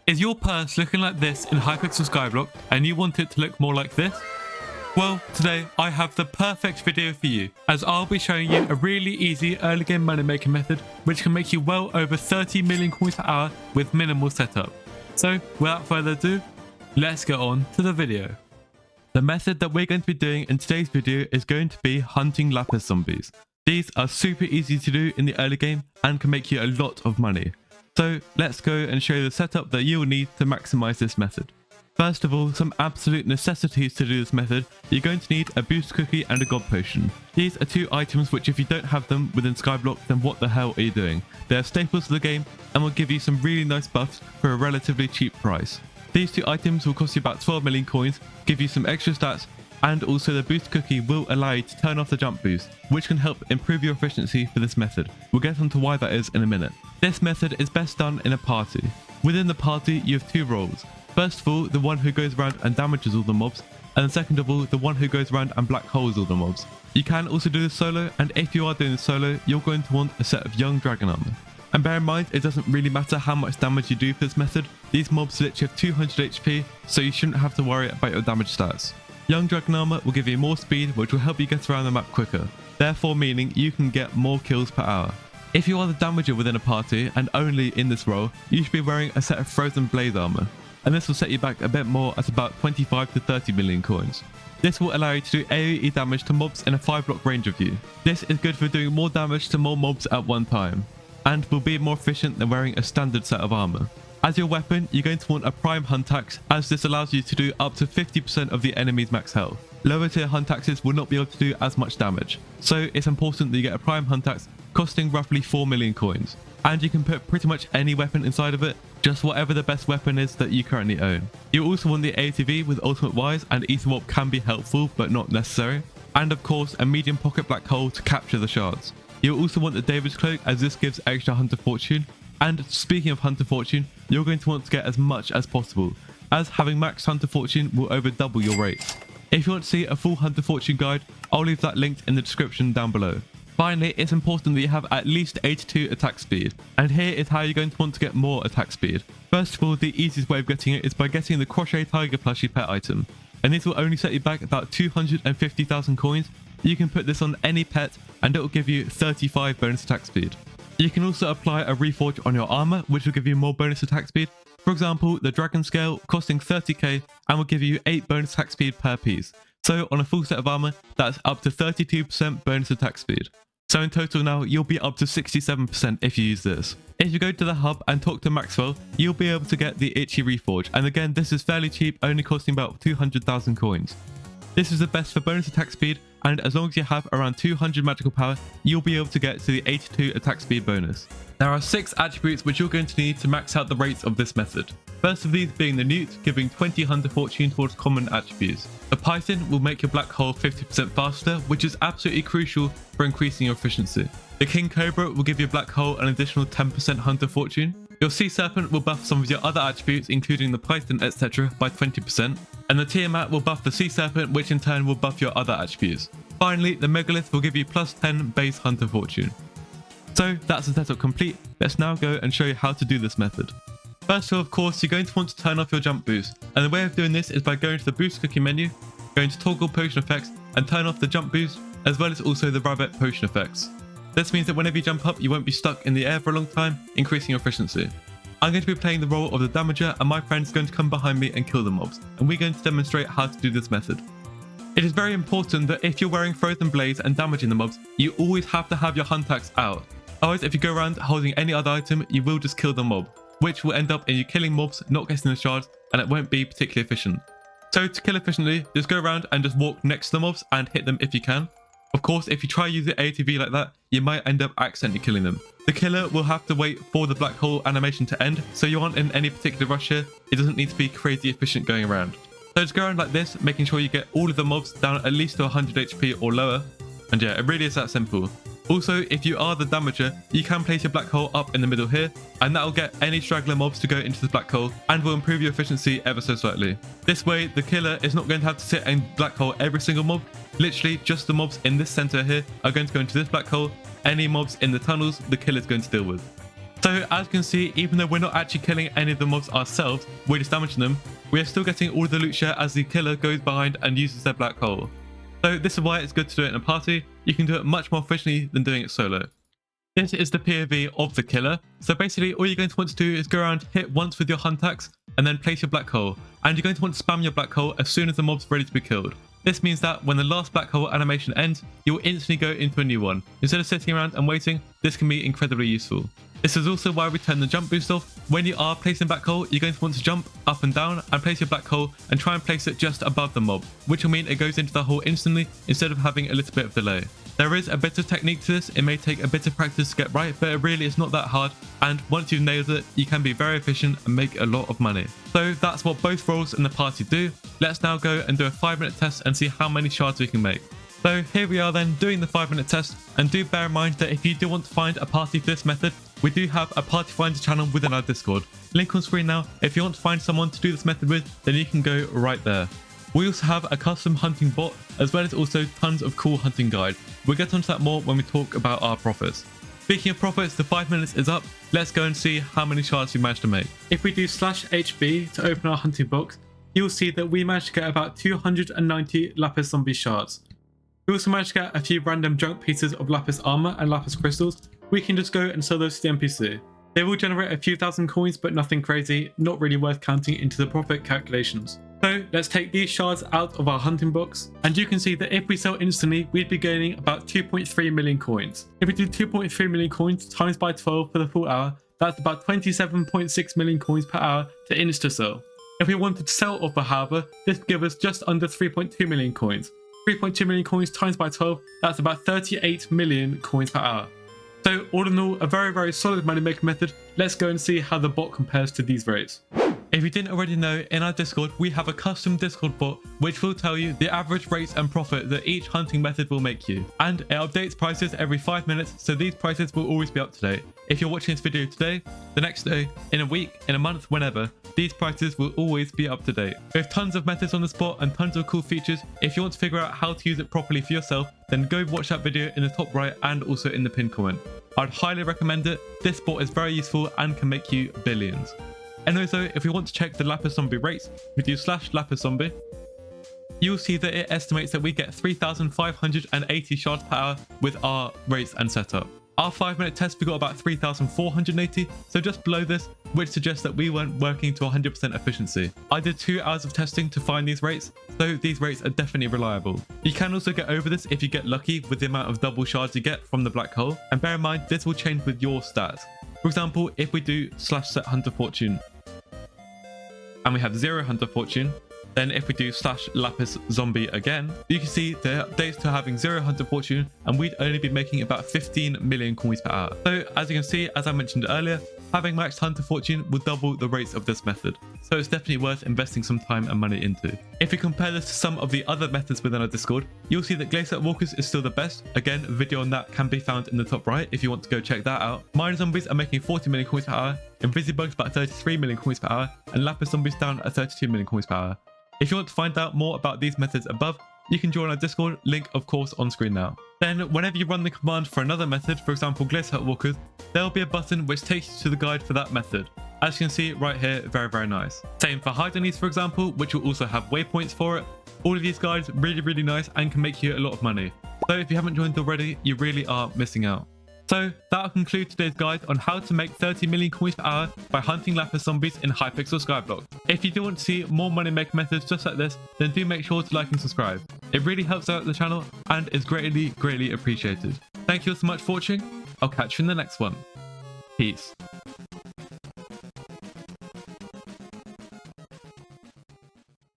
Is your purse looking like this in Hypixel Skyblock and you want it to look more like this? Well, today I have the perfect video for you, as I'll be showing you a really easy early game money making method which can make you well over 30 million coins per hour with minimal setup. So without further ado, let's get on to the video. The method that we're going to be doing in today's video is going to be hunting lapis zombies. These are super easy to do in the early game and can make you a lot of money. So let's go and show you the setup that you will need to maximize this method. First of all, some absolute necessities to do this method. You're going to need a boost cookie and a god potion. These are two items which, if you don't have them within Skyblock, then what the hell are you doing? They are staples to the game and will give you some really nice buffs for a relatively cheap price. These two items will cost you about 12 million coins, give you some extra stats, and also the boost cookie will allow you to turn off the jump boost, which can help improve your efficiency for this method. We'll get onto why that is in a minute. This method is best done in a party. Within the party, you have two roles. First of all, the one who goes around and damages all the mobs, and then second of all, the one who goes around and black holes all the mobs. You can also do this solo, and if you are doing this solo, you're going to want a set of young dragon armor. And bear in mind, it doesn't really matter how much damage you do for this method. These mobs literally have 200 HP, so you shouldn't have to worry about your damage stats. Young dragon armor will give you more speed, which will help you get around the map quicker, therefore meaning you can get more kills per hour. If you are the damager within a party and only in this role, you should be wearing a set of frozen blade armor, and this will set you back a bit more at about 25 to 30 million coins. This will allow you to do AoE damage to mobs in a 5-block range of you. This is good for doing more damage to more mobs at one time, and will be more efficient than wearing a standard set of armor. As your weapon, you're going to want a prime hunt axe, as this allows you to do up to 50% of the enemy's max health. Lower tier hunt axes will not be able to do as much damage, so it's important that you get a prime hunt axe costing roughly 4 million coins. And you can put pretty much any weapon inside of it, just whatever the best weapon is that you currently own. You also want the ATV with ultimate wise, and ether warp can be helpful but not necessary. And of course, a medium pocket black hole to capture the shards. You'll also want the David's cloak, as this gives extra hunter fortune. And speaking of hunter fortune, you're going to want to get as much as possible, as having max hunter fortune will over double your rate. If you want to see a full hunter fortune guide, I'll leave that linked in the description down below. Finally, it's important that you have at least 82 attack speed, and here is how you're going to want to get more attack speed. First of all, the easiest way of getting it is by getting the crochet tiger plushie pet item, and this will only set you back about 250,000 coins. You can put this on any pet and it will give you 35 bonus attack speed. You can also apply a reforge on your armor, which will give you more bonus attack speed. For example, the dragon scale costing 30k and will give you 8 bonus attack speed per piece. So on a full set of armor, that's up to 32% bonus attack speed. So in total now, you'll be up to 67% if you use this. If you go to the hub and talk to Maxwell, you'll be able to get the itchy reforge. And again, this is fairly cheap, only costing about 200,000 coins. This is the best for bonus attack speed, and as long as you have around 200 magical power, you'll be able to get to the 82 attack speed bonus. There are 6 attributes which you're going to need to max out the rates of this method. First of these being the newt, giving 20 hunter fortune towards common attributes. The python will make your black hole 50% faster, which is absolutely crucial for increasing your efficiency. The king cobra will give your black hole an additional 10% hunter fortune. Your sea serpent will buff some of your other attributes, including the python, etc. by 20%. And the Tiamat will buff the sea serpent, which in turn will buff your other attributes. Finally, the megalith will give you plus 10 base hunter fortune. So that's the setup complete. Let's now go and show you how to do this method. First of course, you're going to want to turn off your jump boost. And the way of doing this is by going to the boost cookie menu, going to toggle potion effects and turn off the jump boost, as well as also the rabbit potion effects. This means that whenever you jump up, you won't be stuck in the air for a long time, increasing your efficiency. I'm going to be playing the role of the damager, and my friend's going to come behind me and kill the mobs, and we're going to demonstrate how to do this method. It is very important that if you're wearing frozen blades and damaging the mobs, you always have to have your hunt axe out. Otherwise, if you go around holding any other item, you will just kill the mob, which will end up in you killing mobs, not getting the shards, and it won't be particularly efficient. So to kill efficiently, just go around and just walk next to the mobs and hit them if you can. Of course, if you try using ATV like that, you might end up accidentally killing them. The killer will have to wait for the black hole animation to end, so you aren't in any particular rush here. It doesn't need to be crazy efficient going around. So just go around like this, making sure you get all of the mobs down at least to 100 HP or lower. And yeah, it really is that simple. Also, if you are the damager, you can place your black hole up in the middle here, and that will get any straggler mobs to go into the black hole and will improve your efficiency ever so slightly. This way, the killer is not going to have to sit in black hole every single mob. Literally, just the mobs in this center here are going to go into this black hole. Any mobs in the tunnels, the killer is going to deal with. So as you can see, even though we're not actually killing any of the mobs ourselves, we're just damaging them, we are still getting all the loot share as the killer goes behind and uses their black hole. So this is why it's good to do it in a party. You can do it much more efficiently than doing it solo. This is the POV of the killer. So basically all you're going to want to do is go around, hit once with your hunt axe, and then place your black hole. And you're going to want to spam your black hole as soon as the mob's ready to be killed. This means that when the last black hole animation ends, you'll instantly go into a new one. Instead of sitting around and waiting, this can be incredibly useful. This is also why we turn the jump boost off. When you are placing black hole, you're going to want to jump up and down and place your black hole and try and place it just above the mob, which will mean it goes into the hole instantly instead of having a little bit of delay. There is a bit of technique to this. It may take a bit of practice to get right, but it really is not that hard. And once you've nailed it, you can be very efficient and make a lot of money. So that's what both roles in the party do. Let's now go and do a 5-minute test and see how many shards we can make. So here we are then doing the 5-minute test, and do bear in mind that if you do want to find a party for this method, we do have a party finder channel within our Discord. Link on screen now. If you want to find someone to do this method with, then you can go right there. We also have a custom hunting bot, as well as also tons of cool hunting guides. We'll get onto that more when we talk about our profits. Speaking of profits, the 5 minutes is up. Let's go and see how many shards we managed to make. If we do /HB to open our hunting box, you'll see that we managed to get about 290 lapis zombie shards. We also managed to get a few random junk pieces of lapis armor and lapis crystals. We can just go and sell those to the NPC. They will generate a few thousand coins, but nothing crazy, not really worth counting into the profit calculations. So let's take these shards out of our hunting box, and you can see that if we sell instantly, we'd be gaining about 2.3 million coins. If we do 2.3 million coins times by 12 for the full hour, that's about 27.6 million coins per hour to insta-sell. If we wanted to sell offer, however, this would give us just under 3.2 million coins. 3.2 million coins times by 12, that's about 38 million coins per hour. So all in all, a very solid money making method. Let's go and see how the bot compares to these rates. If you didn't already know, in our Discord, we have a custom Discord bot which will tell you the average rates and profit that each hunting method will make you. And it updates prices every 5 minutes, so these prices will always be up to date. If you're watching this video today, the next day, in a week, in a month, whenever, these prices will always be up to date. We have tons of methods on the spot and tons of cool features. If you want to figure out how to use it properly for yourself, then go watch that video in the top right and also in the pinned comment. I'd highly recommend it. This bot is very useful and can make you billions. And also, if we want to check the lapis zombie rates, we do /lapis zombie. You'll see that it estimates that we get 3,580 shards per hour with our rates and setup. Our 5-minute test, we got about 3,480, so just below this, which suggests that we weren't working to 100% efficiency. I did 2 hours of testing to find these rates, so these rates are definitely reliable. You can also get over this if you get lucky with the amount of double shards you get from the black hole, and bear in mind this will change with your stats. For example, if we do /set hunter fortune and we have 0 hunter fortune, then if we do /lapis zombie again, you can see the updates to having 0 hunter fortune, and we'd only be making about 15 million coins per hour. So as you can see, as I mentioned earlier, having maxed hunter fortune will double the rates of this method. So it's definitely worth investing some time and money into. If we compare this to some of the other methods within our Discord, you'll see that Glacier Walkers is still the best. Again, a video on that can be found in the top right if you want to go check that out. Mine zombies are making 40 million coins per hour, Invisibugs about 33 million coins per hour, and Lapis zombies down at 32 million coins per hour. If you want to find out more about these methods above, you can join our Discord, link of course on screen now. Then whenever you run the command for another method, for example Glacier Walkers, there will be a button which takes you to the guide for that method. As you can see right here, very nice. Same for Hydenies for example, which will also have waypoints for it. All of these guides really nice and can make you a lot of money. So if you haven't joined already, you really are missing out. So that'll conclude today's guide on how to make 30 million coins per hour by hunting lapis zombies in Hypixel Skyblock. If you do want to see more money making methods just like this, then do make sure to like and subscribe. It really helps out the channel and is greatly appreciated. Thank you all so much for watching. I'll catch you in the next one. Peace.